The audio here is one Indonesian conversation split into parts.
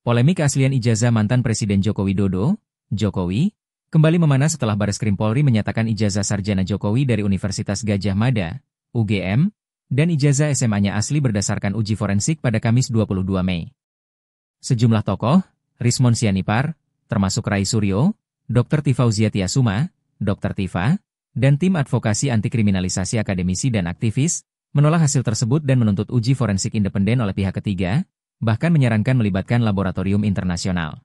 Polemik keaslian ijazah mantan Presiden Joko Widodo, Jokowi, kembali memanas setelah Bareskrim Polri menyatakan ijazah sarjana Jokowi dari Universitas Gadjah Mada, UGM, dan ijazah SMA-nya asli berdasarkan uji forensik pada Kamis 22 Mei. Sejumlah tokoh, Rismon Sianipar, termasuk Rai Suryo, Dr. Tifauzia Tiasuma, Dr. Tifa, dan tim advokasi anti-kriminalisasi akademisi dan aktivis, menolak hasil tersebut dan menuntut uji forensik independen oleh pihak ketiga, bahkan menyarankan melibatkan laboratorium internasional.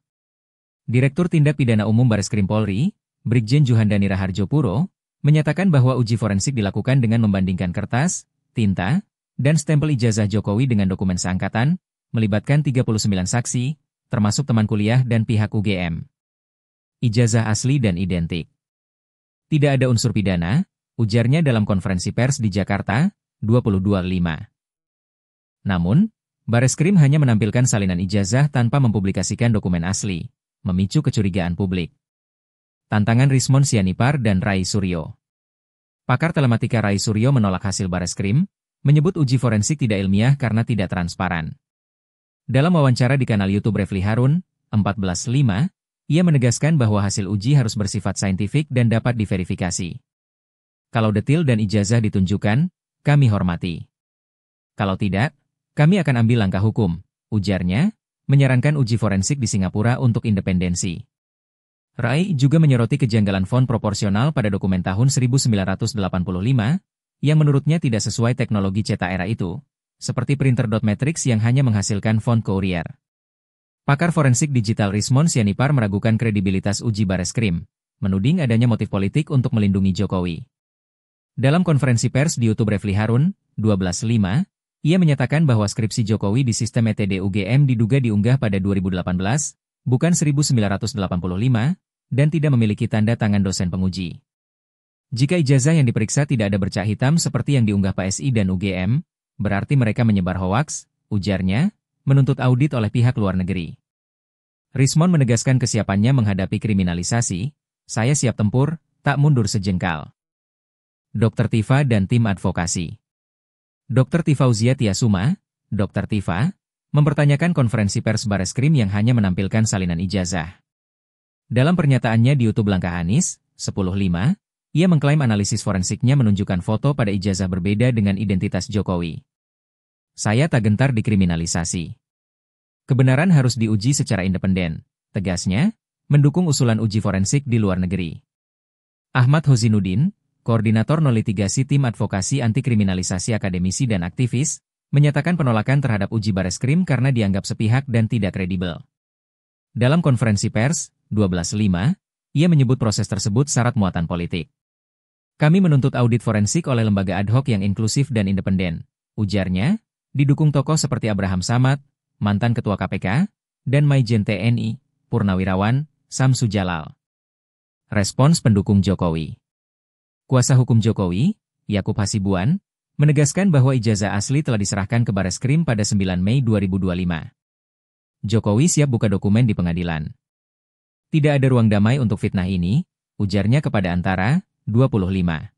Direktur Tindak Pidana Umum Bareskrim Polri, Brigjen Juhandani Raharjopuro, menyatakan bahwa uji forensik dilakukan dengan membandingkan kertas, tinta, dan stempel ijazah Jokowi dengan dokumen seangkatan, melibatkan 39 saksi, termasuk teman kuliah dan pihak UGM. Ijazah asli dan identik. Tidak ada unsur pidana, ujarnya dalam konferensi pers di Jakarta, 22/5. Namun, Bareskrim hanya menampilkan salinan ijazah tanpa mempublikasikan dokumen asli, memicu kecurigaan publik. Tantangan Rismon Sianipar dan Rai Suryo. Pakar telematika Rai Suryo menolak hasil Bareskrim, menyebut uji forensik tidak ilmiah karena tidak transparan. Dalam wawancara di kanal YouTube Refli Harun, 14/5, ia menegaskan bahwa hasil uji harus bersifat saintifik dan dapat diverifikasi. Kalau detil dan ijazah ditunjukkan, kami hormati. Kalau tidak, kami akan ambil langkah hukum, ujarnya, menyarankan uji forensik di Singapura untuk independensi. Rai juga menyoroti kejanggalan font proporsional pada dokumen tahun 1985, yang menurutnya tidak sesuai teknologi cetak era itu, seperti printer dot matrix yang hanya menghasilkan font Courier. Pakar forensik digital Rismon Sianipar meragukan kredibilitas uji Bareskrim, menuding adanya motif politik untuk melindungi Jokowi. Dalam konferensi pers di YouTube Refli Harun, 12/5, ia menyatakan bahwa skripsi Jokowi di sistem ETD UGM diduga diunggah pada 2018, bukan 1985, dan tidak memiliki tanda tangan dosen penguji. Jika ijazah yang diperiksa tidak ada bercak hitam seperti yang diunggah PSI dan UGM, berarti mereka menyebar hoaks, ujarnya, menuntut audit oleh pihak luar negeri. Rismon menegaskan kesiapannya menghadapi kriminalisasi, saya siap tempur, tak mundur sejengkal. Dr. Tifa dan tim advokasi. Dr. Tifauzia Tiasuma, Dr. Tifa, mempertanyakan konferensi pers Bareskrim yang hanya menampilkan salinan ijazah. Dalam pernyataannya di YouTube Langkah Anies, 10/5, ia mengklaim analisis forensiknya menunjukkan foto pada ijazah berbeda dengan identitas Jokowi. Saya tak gentar dikriminalisasi. Kebenaran harus diuji secara independen, tegasnya, mendukung usulan uji forensik di luar negeri. Ahmad Hozinuddin, Koordinator Nolitigasi Tim Advokasi Anti-Kriminalisasi Akademisi dan Aktivis, menyatakan penolakan terhadap uji Bareskrim karena dianggap sepihak dan tidak kredibel. Dalam konferensi pers, 12/5, ia menyebut proses tersebut syarat muatan politik. Kami menuntut audit forensik oleh lembaga ad hoc yang inklusif dan independen, ujarnya, didukung tokoh seperti Abraham Samad, mantan Ketua KPK, dan Maijen TNI, Purnawirawan, Samsu Jalal. Respons pendukung Jokowi. Kuasa hukum Jokowi, Yakub Hasibuan, menegaskan bahwa ijazah asli telah diserahkan ke Bareskrim pada 9 Mei 2025. Jokowi siap buka dokumen di pengadilan. Tidak ada ruang damai untuk fitnah ini, ujarnya kepada Antara, 20/5.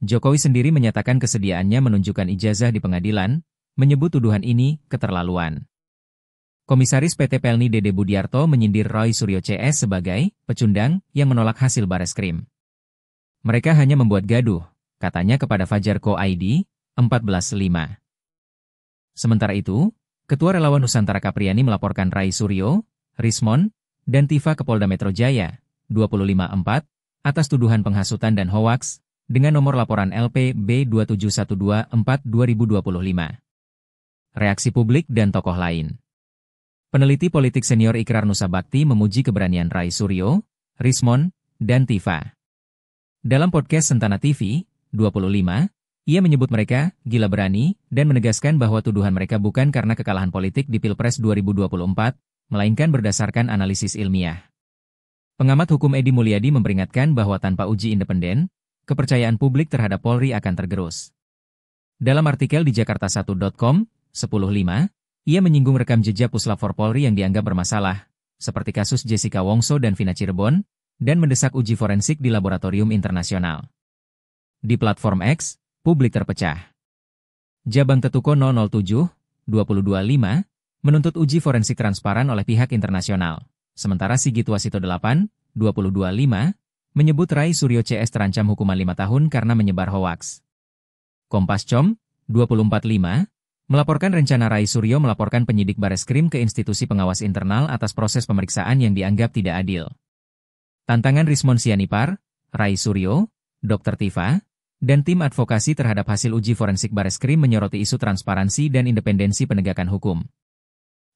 Jokowi sendiri menyatakan kesediaannya menunjukkan ijazah di pengadilan, menyebut tuduhan ini keterlaluan. Komisaris PT Pelni Dede Budiarto menyindir Rai Suryo CS sebagai pecundang yang menolak hasil Bareskrim. Mereka hanya membuat gaduh, katanya kepada Fajar Co ID, 14/5. Sementara itu, Ketua Relawan Nusantara Kapriani melaporkan Rai Suryo, Rismon, dan Tifa ke Polda Metro Jaya, 25/4, atas tuduhan penghasutan dan hoaks, dengan nomor laporan LP B27124/2025. Reaksi publik dan tokoh lain. Peneliti politik senior Ikrar Nusa Bakti memuji keberanian Rai Suryo, Rismon, dan Tifa. Dalam podcast Sentana TV, 25, ia menyebut mereka gila berani dan menegaskan bahwa tuduhan mereka bukan karena kekalahan politik di Pilpres 2024, melainkan berdasarkan analisis ilmiah. Pengamat hukum Edi Mulyadi memperingatkan bahwa tanpa uji independen, kepercayaan publik terhadap Polri akan tergerus. Dalam artikel di jakarta1.com, 10/5, ia menyinggung rekam jejak Puslap 4 Polri yang dianggap bermasalah, seperti kasus Jessica Wongso dan Vina Cirebon, dan mendesak uji forensik di laboratorium internasional. Di platform X, publik terpecah. Jabang Tetuko 007, 22/5, menuntut uji forensik transparan oleh pihak internasional. Sementara Sigit Wasito 8, 2025, menyebut Rai Suryo CS terancam hukuman 5 tahun karena menyebar hoaks. Kompas.com, 245, melaporkan rencana Rai Suryo melaporkan penyidik Bareskrim ke institusi pengawas internal atas proses pemeriksaan yang dianggap tidak adil. Tantangan Rismon Sianipar, Rai Suryo, Dr. Tifa, dan tim advokasi terhadap hasil uji forensik Bareskrim menyoroti isu transparansi dan independensi penegakan hukum.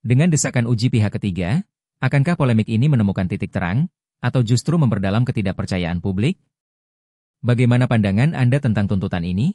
Dengan desakan uji pihak ketiga, akankah polemik ini menemukan titik terang, atau justru memperdalam ketidakpercayaan publik? Bagaimana pandangan Anda tentang tuntutan ini?